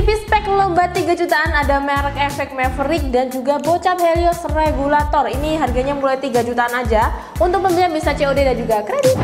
PCP spek lomba 3 jutaan, ada merek efek Maverick dan juga bocap Helios regulator. Ini harganya mulai 3 jutaan aja. Untuk pembelian bisa COD dan juga kredit.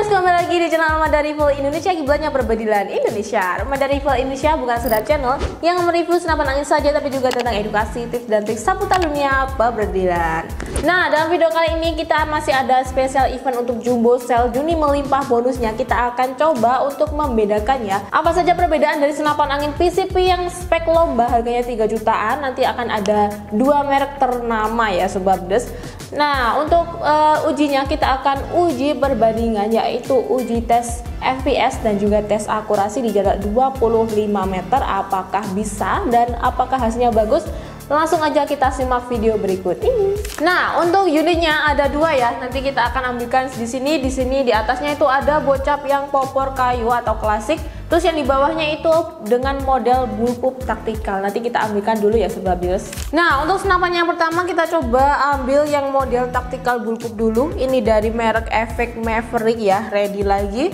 Kembali lagi di channel Armada Rifle Indonesia, kiblatnya perbadilan Indonesia. Armada Rifle Indonesia bukan sekedar channel yang mereview senapan angin saja, tapi juga tentang edukasi, tips dan trik seputar dunia perbadilan. Nah, dalam video kali ini kita masih ada spesial event untuk jumbo sale Juni melimpah bonusnya. Kita akan coba untuk membedakannya. Apa saja perbedaan dari senapan angin PCP yang spek lomba harganya 3 jutaan. Nanti akan ada 2 merek ternama ya Sobat Des. Nah, untuk ujinya kita akan uji perbandingan, yaitu uji tes FPS dan juga tes akurasi di jarak 25 meter. Apakah bisa dan apakah hasilnya bagus? Langsung aja kita simak video berikut ini. Nah, untuk unitnya ada 2 ya. Nanti kita akan ambilkan di sini. Di sini di atasnya itu ada bocap yang popor kayu atau klasik. Terus yang di bawahnya itu dengan model bullpup taktikal. Nanti kita ambilkan dulu ya Sobat Bios. Nah, untuk senapan yang pertama kita coba ambil yang model taktikal bullpup dulu. Ini dari merek efek Maverick ya, ready lagi.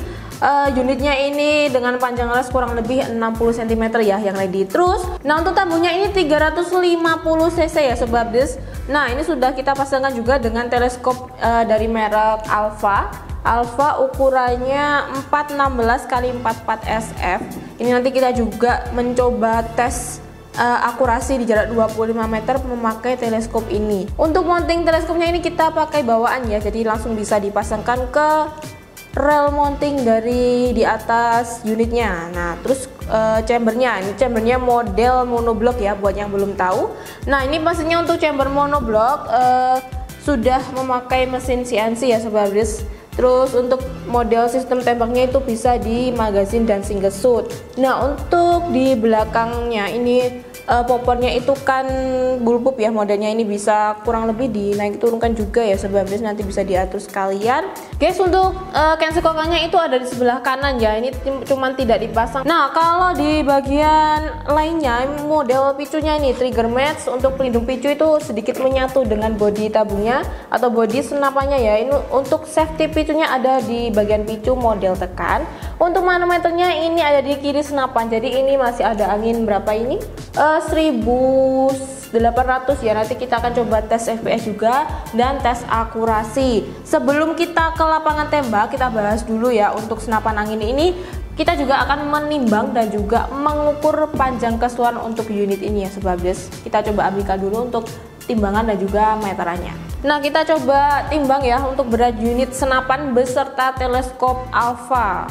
Unitnya ini dengan panjang las kurang lebih 60 cm ya yang ready. Terus, nah untuk tabungnya ini 350 cc ya Sobat Bios. Nah, ini sudah kita pasangkan juga dengan teleskop dari merek Alpha ukurannya 416 x 44 SF. Ini nanti kita juga mencoba tes akurasi di jarak 25 meter memakai teleskop ini. Untuk mounting teleskopnya ini kita pakai bawaan ya, jadi langsung bisa dipasangkan ke rel mounting dari di atas unitnya. Nah, terus chambernya, ini chambernya model monoblock ya buat yang belum tahu. Nah, ini pastinya untuk chamber monoblock sudah memakai mesin CNC ya Sobat Bris. Terus untuk model sistem tembaknya itu bisa di magazine dan single shot. Nah, untuk di belakangnya ini popornya itu kan bullpup ya, modelnya ini bisa kurang lebih dinaik turunkan juga ya Sobat Bris, nanti bisa diatur sekalian. Guys, untuk cancel kokangnya itu ada di sebelah kanan ya, ini cuman tidak dipasang. Nah, kalau di bagian lainnya model picunya ini trigger match, untuk pelindung picu itu sedikit menyatu dengan bodi tabungnya atau bodi senapannya ya. Ini untuk safety picunya ada di bagian picu model tekan. Untuk manometernya ini ada di kiri senapan, jadi ini masih ada angin berapa ini? 1800 ya. Nanti kita akan coba tes FPS juga dan tes akurasi. Sebelum kita ke lapangan tembak, kita bahas dulu ya untuk senapan angin ini. Kita juga akan menimbang dan juga mengukur panjang keseluruhan untuk unit ini ya Sobat Bris. Kita coba ambilkan dulu untuk timbangan dan juga meterannya. Nah, kita coba timbang ya untuk berat unit senapan beserta teleskop Alpha.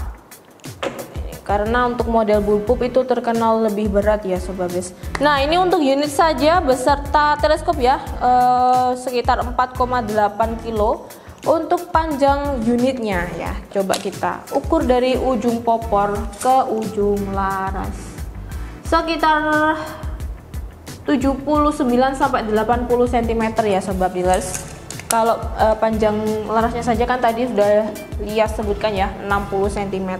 Karena untuk model bullpup itu terkenal lebih berat ya Sobat Bris. Nah, ini untuk unit saja beserta teleskop ya, sekitar 4,8 kilo. Untuk panjang unitnya ya, coba kita ukur dari ujung popor ke ujung laras, sekitar 79 sampai 80 cm ya Sobat Bris. Kalau panjang larasnya saja kan tadi sudah lihat sebutkan ya, 60 cm.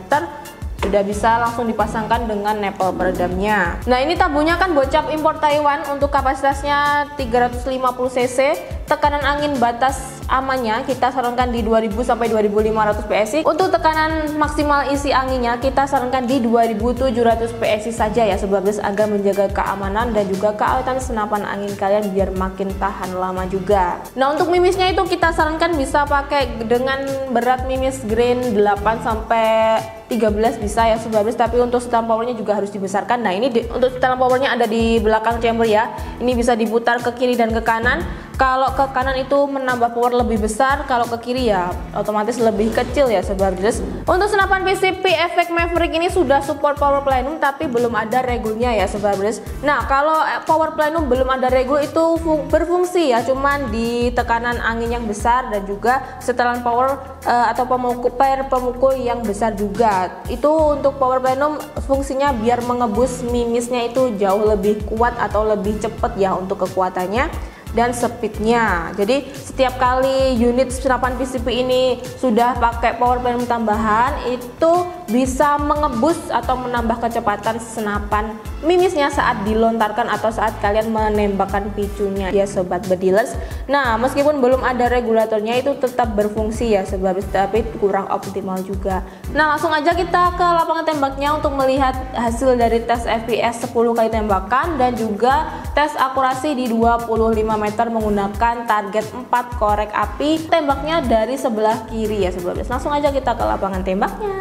Sudah bisa langsung dipasangkan dengan nepel peredamnya. Nah, ini tabungnya kan bocap impor Taiwan, untuk kapasitasnya 350 cc. Tekanan angin batas amannya kita sarankan di 2000 sampai 2500 PSI. Untuk tekanan maksimal isi anginnya kita sarankan di 2700 PSI saja ya Sobat Bris, agar menjaga keamanan dan juga keawetan senapan angin kalian biar makin tahan lama juga. Nah, untuk mimisnya itu kita sarankan bisa pakai dengan berat mimis grain 8 sampai 13 bisa ya Sobat Bris, tapi untuk setelan powernya juga harus dibesarkan. Nah, ini untuk setelan powernya ada di belakang chamber ya. Ini bisa diputar ke kiri dan ke kanan. Kalau ke kanan itu menambah power lebih besar, kalau ke kiri ya otomatis lebih kecil ya Sobat Brothers. Untuk senapan PCP efek Maverick ini sudah support power plenum tapi belum ada regulnya ya Sobat Brothers. Nah, kalau power plenum belum ada regul itu berfungsi ya cuman di tekanan angin yang besar dan juga setelan power atau pemukul yang besar juga. Itu untuk power plenum fungsinya biar mengebus mimisnya itu jauh lebih kuat atau lebih cepat ya untuk kekuatannya dan speednya. Jadi setiap kali unit senapan PCP ini sudah pakai power plenum tambahan itu bisa mengebus atau menambah kecepatan senapan mimisnya saat dilontarkan atau saat kalian menembakkan picunya ya Sobat Bedilers. Nah, meskipun belum ada regulatornya itu tetap berfungsi ya Sobat, tapi kurang optimal juga. Nah, langsung aja kita ke lapangan tembaknya untuk melihat hasil dari tes FPS 10 kali tembakan dan juga tes akurasi di 25 meter menggunakan target 4 korek api. Tembaknya dari sebelah kiri ya Sobat. Langsung aja kita ke lapangan tembaknya.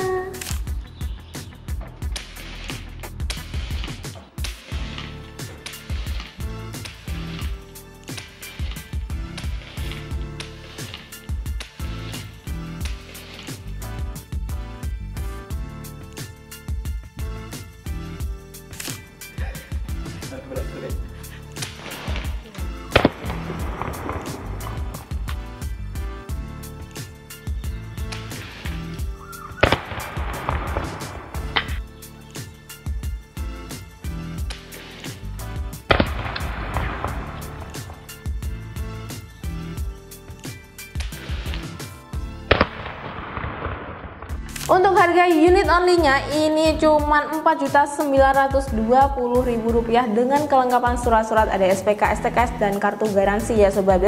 Untuk harga unit only-nya ini cuman Rp4.920.000 dengan kelengkapan surat-surat ada SPK, STKS dan kartu garansi ya Sobat.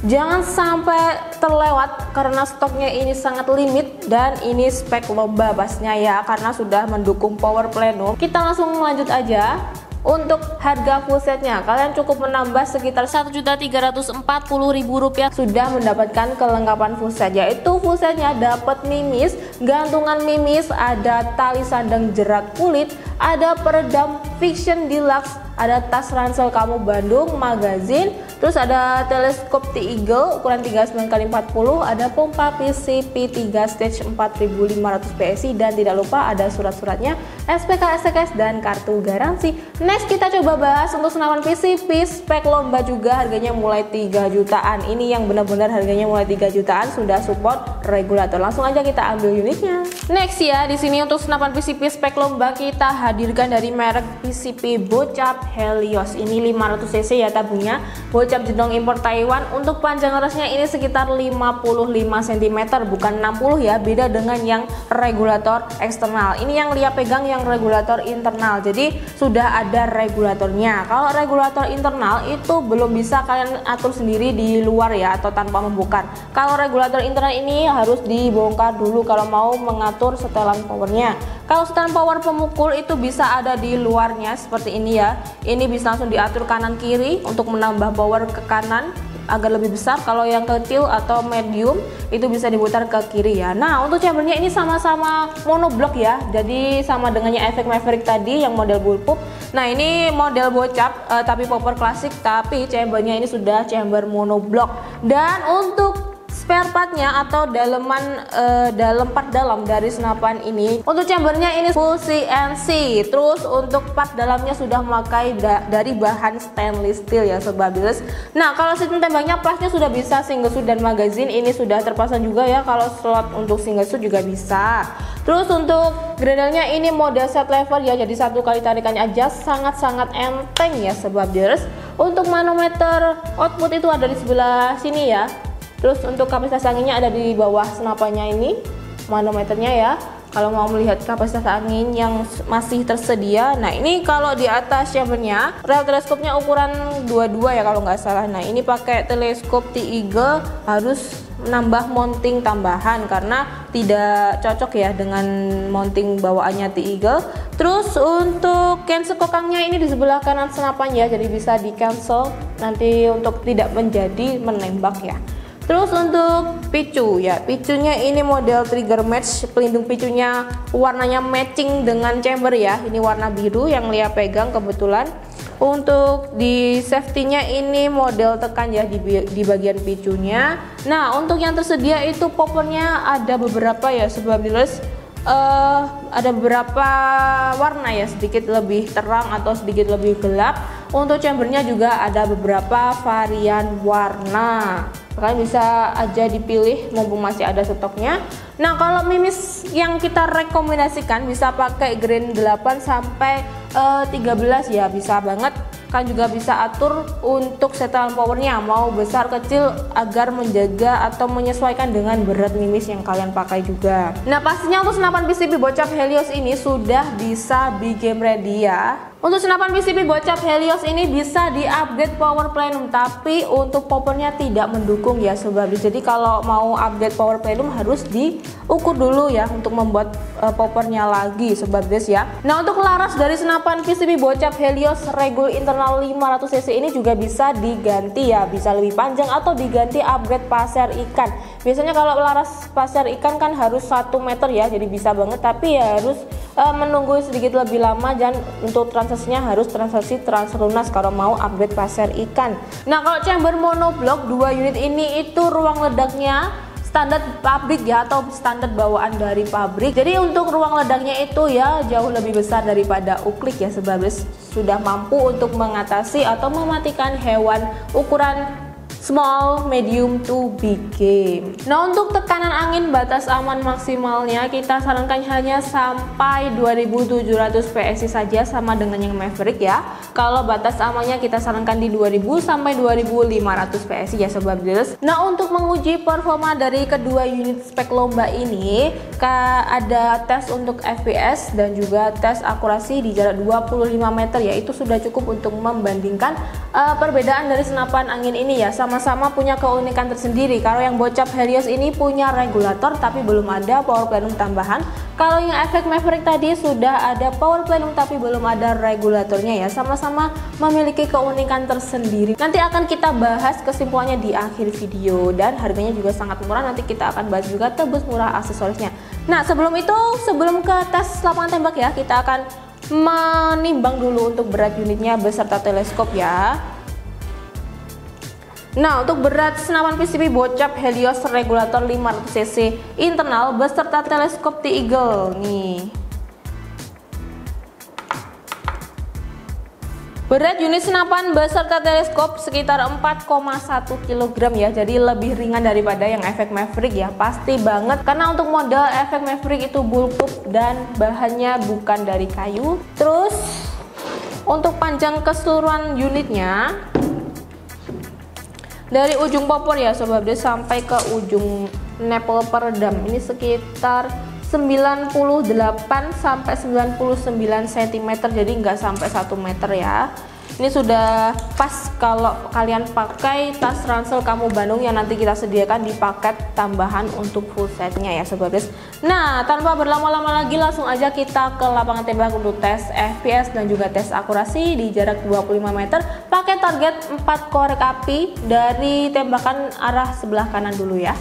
Jangan sampai terlewat karena stoknya ini sangat limit dan ini spek lomba pastinya ya karena sudah mendukung power plenum. Kita langsung lanjut aja. Untuk harga full setnya kalian cukup menambah sekitar Rp1.340.000 sudah mendapatkan kelengkapan full set, yaitu full setnya dapat mimis, gantungan mimis, ada tali sandang jerat kulit, ada peredam Fiction Deluxe, ada tas ransel kamu Bandung, magazin, terus ada teleskop T-Eagle ukuran 39x40, ada pompa PCP 3 stage 4500 PSI dan tidak lupa ada surat-suratnya, SPK, STKS dan kartu garansi. Next kita coba bahas untuk senapan PCP spek lomba juga harganya mulai 3 jutaan. Ini yang benar-benar harganya mulai 3 jutaan sudah support regulator. Langsung aja kita ambil unitnya. Next ya, di sini untuk senapan PCP spek lomba kita hadirkan dari merek PCP Bocap Helios. Ini 500 cc ya tabungnya. Bocap jedong impor Taiwan. Untuk panjang rasnya ini sekitar 55 cm bukan 60 ya, beda dengan yang regulator eksternal. Ini yang Lia pegang yang regulator internal. Jadi sudah ada regulatornya. Kalau regulator internal itu belum bisa kalian atur sendiri di luar ya atau tanpa membongkar. Kalau regulator internal ini harus dibongkar dulu kalau mau mengatur setelan powernya. Kalau setelan power pemukul itu bisa ada di luarnya seperti ini ya. Ini bisa langsung diatur kanan kiri untuk menambah power ke kanan agar lebih besar. Kalau yang kecil atau medium itu bisa diputar ke kiri ya. Nah, untuk chambernya ini sama-sama monoblock ya. Jadi sama dengannya efek Maverick tadi yang model bullpup. Nah, ini model Bocap tapi popper klasik, tapi chambernya ini sudah chamber monoblock. Dan untuk spare partnya atau part dalam dari senapan ini, untuk chambernya ini full CNC. Terus untuk part dalamnya sudah memakai dari bahan stainless steel ya Sobat Bills. Nah, kalau sistem tembaknya plusnya sudah bisa single shoot dan magazine ini sudah terpasang juga ya. Kalau slot untuk single shoot juga bisa. Terus untuk gredelnya ini model set lever ya, jadi satu kali tarikannya aja sangat-sangat enteng ya Sobat Bills. Untuk manometer output itu ada di sebelah sini ya. Terus untuk kapasitas anginnya ada di bawah senapannya ini manometernya ya. Kalau mau melihat kapasitas angin yang masih tersedia, nah ini kalau di atas chambernya rel teleskopnya ukuran 22 ya kalau nggak salah. Nah ini pakai teleskop T-Eagle, harus menambah mounting tambahan karena tidak cocok ya dengan mounting bawaannya T-Eagle. Terus untuk cancel kokangnya ini di sebelah kanan senapan ya, jadi bisa di cancel nanti untuk tidak menjadi menembak ya. Terus untuk picu ya, picunya ini model trigger match, pelindung picunya warnanya matching dengan chamber ya. Ini warna biru yang Lia pegang kebetulan. Untuk di safety-nya ini model tekan ya di bagian picunya. Nah, untuk yang tersedia itu poppernya ada beberapa ya Sobat Dealers. Ada beberapa warna ya, sedikit lebih terang atau sedikit lebih gelap. Untuk chambernya juga ada beberapa varian warna. Kalian bisa aja dipilih mumpung masih ada stoknya. Nah, kalau mimis yang kita rekomendasikan bisa pakai grain 8 sampai 13 ya, bisa banget. Kan juga bisa atur untuk setelan powernya mau besar kecil agar menjaga atau menyesuaikan dengan berat mimis yang kalian pakai juga. Nah, pastinya untuk senapan PCB bocap Helios ini sudah bisa big game ready ya. Untuk senapan PCB bocap Helios ini bisa di-upgrade power plenum, tapi untuk poppernya tidak mendukung ya Sobat. Jadi kalau mau upgrade power plenum harus diukur dulu ya untuk membuat poppernya lagi Sobat ya. Nah, untuk laras dari senapan PCB bocap Helios regul internal 500 cc ini juga bisa diganti ya, bisa lebih panjang atau diganti upgrade pasir ikan. Biasanya kalau laras pasir ikan kan harus 1 meter ya, jadi bisa banget, tapi ya harus menunggu sedikit lebih lama dan untuk transaksinya harus transaksi transfer lunas kalau mau upgrade pasir ikan. Nah, kalau chamber monoblok 2 unit ini itu ruang ledaknya standar pabrik ya, atau standar bawaan dari pabrik. Jadi untuk ruang ledaknya itu ya jauh lebih besar daripada uklik ya Sobat, sudah mampu untuk mengatasi atau mematikan hewan ukuran small, medium to big game. Nah, untuk tekanan angin batas aman maksimalnya kita sarankan hanya sampai 2700 PSI saja, sama dengan yang Maverick ya. Kalau batas amannya kita sarankan di 2000 sampai 2500 PSI ya Sobat Dealers. Nah, untuk menguji performa dari kedua unit spek lomba ini ada tes untuk FPS dan juga tes akurasi di jarak 25 meter ya. Itu sudah cukup untuk membandingkan perbedaan dari senapan angin ini ya. Sama-sama punya keunikan tersendiri. Kalau yang bocap Helios ini punya regulator tapi belum ada power plenum tambahan. Kalau yang efek Maverick tadi sudah ada power plenum tapi belum ada regulatornya ya. Sama-sama memiliki keunikan tersendiri. Nanti akan kita bahas kesimpulannya di akhir video, dan harganya juga sangat murah. Nanti kita akan bahas juga tebus murah aksesorisnya. Nah, sebelum itu, sebelum ke tes lapangan tembak ya, kita akan menimbang dulu untuk berat unitnya beserta teleskop ya. Nah, untuk berat senapan PCB bocap Helios regulator 500 cc internal beserta teleskop T-Eagle nih. Berat unit senapan beserta teleskop sekitar 4,1 kg ya, jadi lebih ringan daripada yang efek Maverick ya, pasti banget. Karena untuk model efek Maverick itu bulletproof dan bahannya bukan dari kayu. Terus untuk panjang keseluruhan unitnya dari ujung popor ya Sobat sampai ke ujung nipple peredam ini sekitar 98 sampai 99 cm, jadi nggak sampai 1 meter ya. Ini sudah pas kalau kalian pakai tas ransel kamu Bandung yang nanti kita sediakan di paket tambahan untuk full setnya ya Sobat. Nah, tanpa berlama-lama lagi langsung aja kita ke lapangan tembak untuk tes FPS dan juga tes akurasi di jarak 25 meter pakai target 4 korek api dari tembakan arah sebelah kanan dulu ya.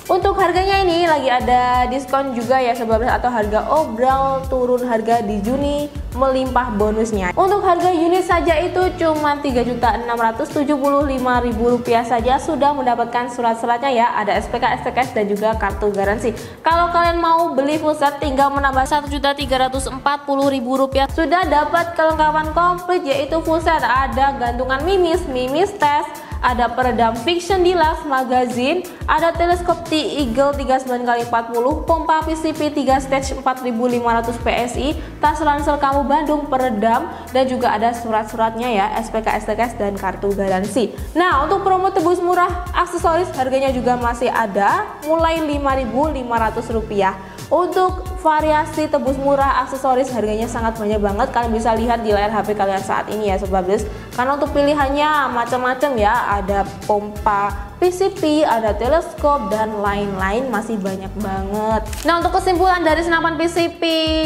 Untuk harganya ini lagi ada diskon juga ya Sobat, atau harga obral turun harga di Juni melimpah bonusnya. Untuk harga unit saja itu cuma Rp3.675.000 saja sudah mendapatkan surat-suratnya ya, ada SPK, STKS dan juga kartu garansi. Kalau kalian mau beli full set tinggal menambah Rp1.340.000, sudah dapat kelengkapan komplit yaitu full set, ada gantungan mimis, mimis tes, ada peredam Fiction Deluxe Magazine, ada teleskop T-Eagle 39x40, pompa PCP 3 stage 4500 PSI, tas ransel kamu Bandung peredam, dan juga ada surat-suratnya ya, SPK, STKS, dan kartu garansi. Nah, untuk promo tebus murah aksesoris harganya juga masih ada, mulai Rp5.500. Untuk variasi tebus murah aksesoris harganya sangat banyak banget, kalian bisa lihat di layar HP kalian saat ini ya Sobat Blitz. Karena untuk pilihannya macam-macam ya, ada pompa PCP, ada teleskop, dan lain-lain, masih banyak banget. Nah, untuk kesimpulan dari senapan PCP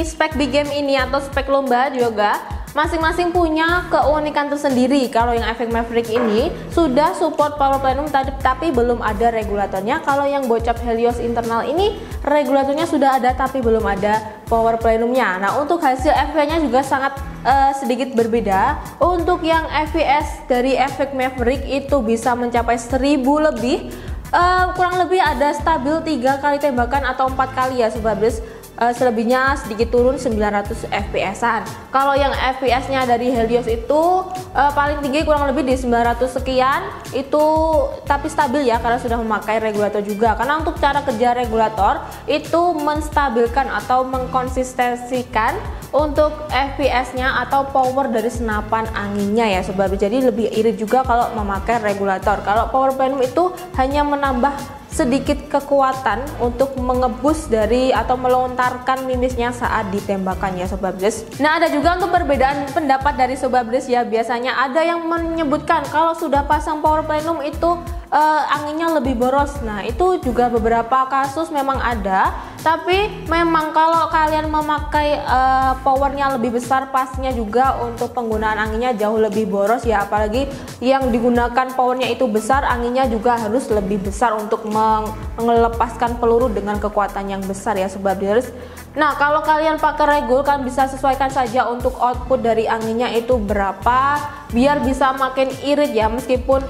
spek big game ini atau spek lomba juga masing-masing punya keunikan tersendiri. Kalau yang efek Maverick ini sudah support power plenum tapi belum ada regulatornya. Kalau yang bocap Helios internal ini regulatornya sudah ada tapi belum ada power plenumnya. Nah, untuk hasil FPS-nya juga sangat sedikit berbeda. Untuk yang FPS dari efek Maverick itu bisa mencapai 1000 lebih. Kurang lebih ada stabil 3 kali tembakan atau 4 kali ya Sobat Blitz. Selebihnya sedikit turun 900 fps-an. Kalau yang fps-nya dari Helios itu paling tinggi kurang lebih di 900 sekian, itu tapi stabil ya karena sudah memakai regulator juga. Karena untuk cara kerja regulator itu menstabilkan atau mengkonsistensikan untuk fps-nya atau power dari senapan anginnya ya Sobat. Jadi lebih irit juga kalau memakai regulator. Kalau power plenum itu hanya menambah sedikit kekuatan untuk mengebus dari atau melontarkan mimisnya saat ditembakkan ya Sobat Blitz. Nah, ada juga untuk perbedaan pendapat dari Sobat Blitz ya. Biasanya ada yang menyebutkan kalau sudah pasang power plenum itu anginnya lebih boros. Nah, itu juga beberapa kasus memang ada, tapi memang kalau kalian memakai powernya lebih besar, pastinya juga untuk penggunaan anginnya jauh lebih boros ya. Apalagi yang digunakan powernya itu besar, anginnya juga harus lebih besar untuk melepaskan peluru dengan kekuatan yang besar ya Sobat Blitz. Nah, kalau kalian pakai regul, kalian bisa sesuaikan saja untuk output dari anginnya itu berapa, biar bisa makin irit ya. Meskipun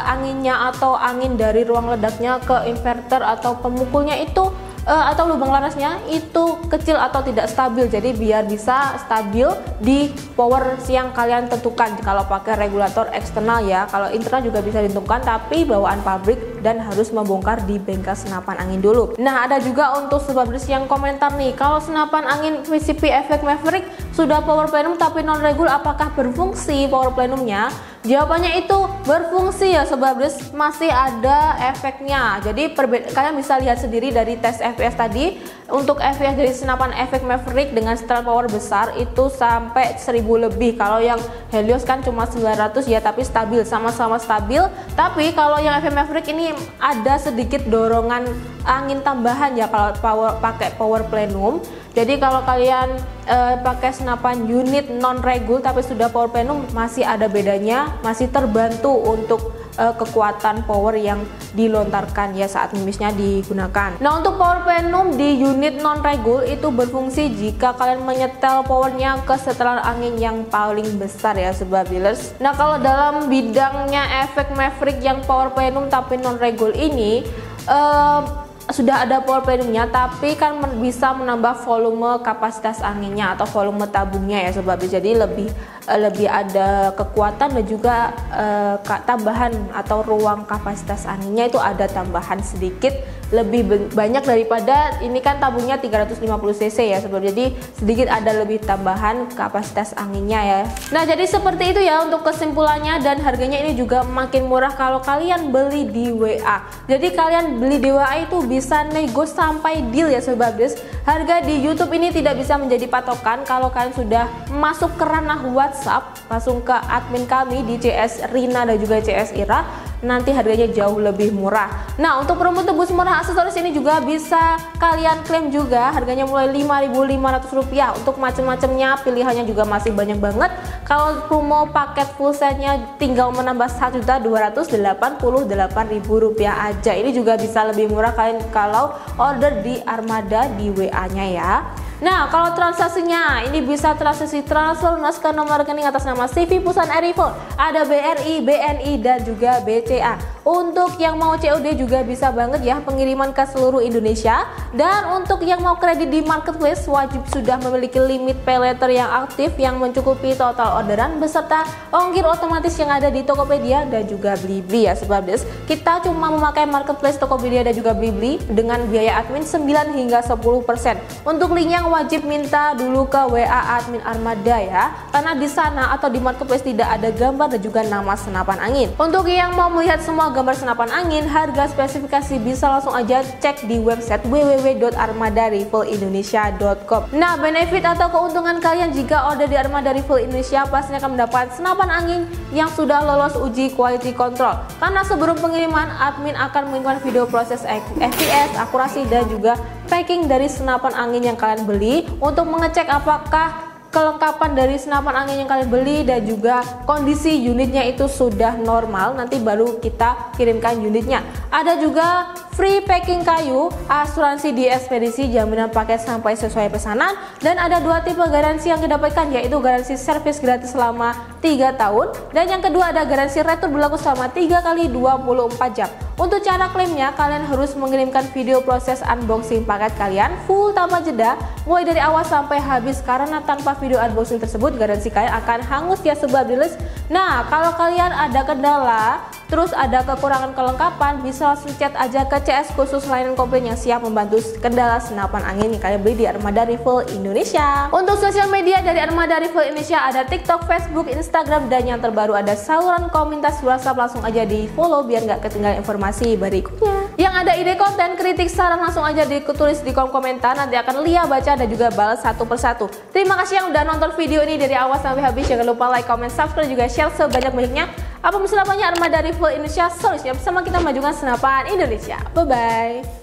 anginnya atau angin dari ruang ledaknya ke inverter atau pemukulnya itu atau lubang larasnya itu kecil atau tidak stabil, jadi biar bisa stabil di power yang kalian tentukan kalau pakai regulator eksternal ya. Kalau internal juga bisa ditentukan tapi bawaan pabrik dan harus membongkar di bengkel senapan angin dulu. Nah, ada juga untuk Sobat Blitz yang komentar nih, kalau senapan angin PCP efek Maverick sudah power plenum tapi non regul, apakah berfungsi power plenumnya? Jawabannya itu berfungsi ya Sobat Blitz, masih ada efeknya. Jadi kalian bisa lihat sendiri dari tes FPS tadi. Untuk FPS dari senapan efek Maverick dengan setel power besar itu sampai 1000 lebih. Kalau yang Helios kan cuma 900 ya, tapi stabil, sama-sama stabil. Tapi kalau yang efek Maverick ini ada sedikit dorongan angin tambahan ya kalau pakai power plenum. Jadi kalau kalian pakai senapan unit non regul tapi sudah power plenum, masih ada bedanya, masih terbantu untuk kekuatan power yang dilontarkan ya saat mimisnya digunakan. Nah, untuk power plenum di unit non regul itu berfungsi jika kalian menyetel powernya ke setelan angin yang paling besar ya Sobat Blitz. Nah, kalau dalam bidangnya efek Maverick yang power plenum tapi non regul ini sudah ada power plenumnya tapi kan bisa menambah volume kapasitas anginnya atau volume tabungnya ya Sobat Blitz. Jadi lebih ada kekuatan dan juga tambahan atau ruang kapasitas anginnya itu ada tambahan sedikit lebih banyak daripada ini kan tabungnya 350 cc ya Sobat. Jadi sedikit ada lebih tambahan kapasitas anginnya ya. Nah, jadi seperti itu ya untuk kesimpulannya, dan harganya ini juga makin murah kalau kalian beli di WA. Jadi kalian beli di WA itu bisa nego sampai deal ya Sobat Blitz. Harga di YouTube ini tidak bisa menjadi patokan. Kalau kalian sudah masuk ke ranah WhatsApp, langsung ke admin kami di CS Rina dan juga CS Ira, nanti harganya jauh lebih murah. Nah, untuk promo tebus murah aksesoris ini juga bisa kalian klaim juga, harganya mulai Rp5.500. Untuk macam-macamnya pilihannya juga masih banyak banget. Kalau promo paket full setnya tinggal menambah Rp1.288.000 aja. Ini juga bisa lebih murah kalian kalau order di Armada di WA nya ya. Nah, kalau transaksinya ini bisa transaksi transfer lunas ke nomor rekening atas nama CV perusahaan Arrival, ada BRI, BNI dan juga BCA. Untuk yang mau COD juga bisa banget ya, pengiriman ke seluruh Indonesia. Dan untuk yang mau kredit di marketplace wajib sudah memiliki limit pay letter yang aktif yang mencukupi total orderan beserta ongkir otomatis yang ada di Tokopedia dan juga Blibli ya Sobat Updates. Kita cuma memakai marketplace Tokopedia dan juga Blibli dengan biaya admin 9 hingga 10%. Untuk link yang wajib minta dulu ke WA admin Armada ya, karena di sana atau di marketplace tidak ada gambar dan juga nama senapan angin. Untuk yang mau melihat semua gambar senapan angin, harga spesifikasi bisa langsung aja cek di website www.armadarivalindonesia.com. Nah, benefit atau keuntungan kalian jika order di Armada Rival Indonesia pastinya akan mendapat senapan angin yang sudah lolos uji quality control. Karena sebelum pengiriman, admin akan mengirimkan video proses FPS, akurasi dan juga packing dari senapan angin yang kalian beli untuk mengecek apakah kelengkapan dari senapan angin yang kalian beli dan juga kondisi unitnya itu sudah normal. Nanti baru kita kirimkan unitnya. Ada juga free packing kayu, asuransi di ekspedisi, jaminan paket sampai sesuai pesanan, dan ada 2 tipe garansi yang didapatkan, yaitu garansi servis gratis selama 3 tahun dan yang kedua ada garansi retur berlaku selama 3 kali 24 jam. Untuk cara klaimnya, kalian harus mengirimkan video proses unboxing paket kalian full tanpa jeda mulai dari awal sampai habis, karena tanpa video unboxing tersebut garansi kalian akan hangus ya Sobat Updates. Nah, kalau kalian ada kendala terus ada kekurangan kelengkapan, bisa langsung chat aja ke CS khusus layanan komplain yang siap membantu kendala senapan angin yang kalian beli di Armada Rival Indonesia. Untuk sosial media dari Armada Rival Indonesia ada TikTok, Facebook, Instagram, dan yang terbaru ada saluran komunitas WhatsApp. Langsung aja di follow biar nggak ketinggalan informasi berikutnya. Yang ada ide konten, kritik, saran langsung aja ditulis di kolom komentar, nanti akan Lia baca dan juga balas satu persatu. Terima kasih yang udah nonton video ini dari awal sampai habis. Jangan lupa like, comment, subscribe, juga share sebanyak-banyaknya. Apapun senapannya, Armada Rival Indonesia, solusinya bersama kita majukan senapan Indonesia. Bye bye.